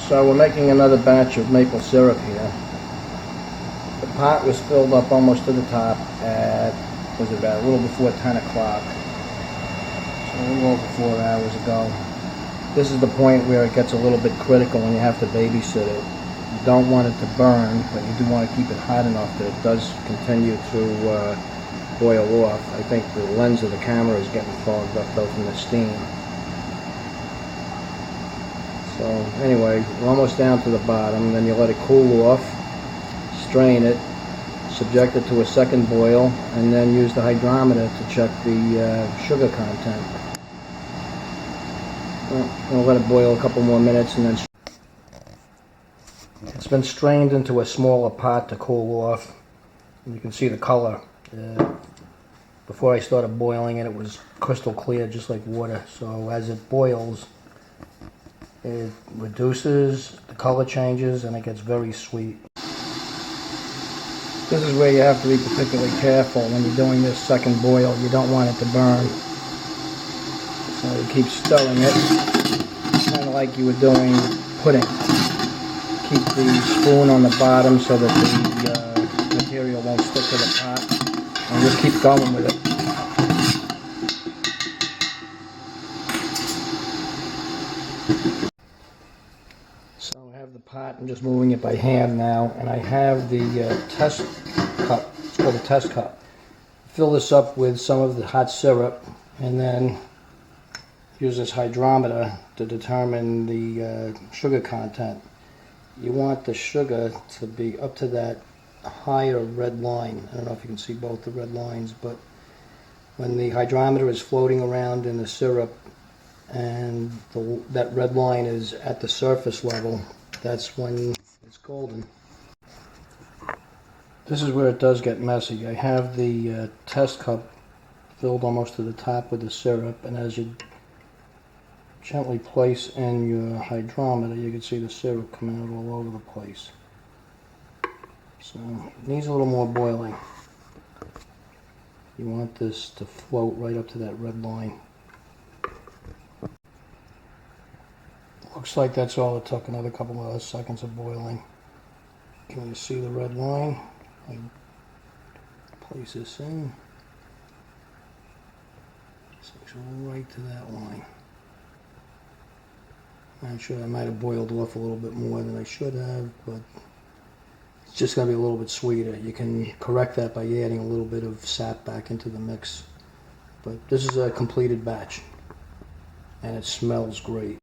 So we're making another batch of maple syrup here. The pot was filled up almost to the top at, was it about a little before 10 o'clock. So a little over 4 hours ago. This is the point where it gets a little bit critical when you have to babysit it. You don't want it to burn, but you do want to keep it hot enough that it does continue to boil off. I think the lens of the camera is getting fogged up though from the steam. So anyway, we're almost down to the bottom. Then you let it cool off, strain it, subject it to a second boil, and then use the hydrometer to check the sugar content. Well, I'm going to let it boil a couple more minutes, and then it's been strained into a smaller pot to cool off. You can see the color. Before I started boiling it, it was crystal clear, just like water. So as it boils, it reduces, the color changes, and it gets very sweet. This is where you have to be particularly careful when you're doing this second boil. You don't want it to burn. So you keep stirring it, kind of like you were doing pudding. Keep the spoon on the bottom so that the material won't stick to the pot. And just keep going with it. So I have the pot, I'm just moving it by hand now, and I have the test cup. It's called a test cup. Fill this up with some of the hot syrup, and then use this hydrometer to determine the sugar content. You want the sugar to be up to that higher red line. I don't know if you can see both the red lines, but when the hydrometer is floating around in the syrup and that red line is at the surface level, that's when it's golden. This is where it does get messy. I have the test cup filled almost to the top with the syrup, and as you gently place in your hydrometer, you can see the syrup coming out all over the place. So it needs a little more boiling. You want this to float right up to that red line. Looks like that's all it took, another couple of seconds of boiling. Can you see the red line? I place this in. So it's right to that line. I'm sure I might have boiled off a little bit more than I should have, but it's just going to be a little bit sweeter. You can correct that by adding a little bit of sap back into the mix. But this is a completed batch, and it smells great.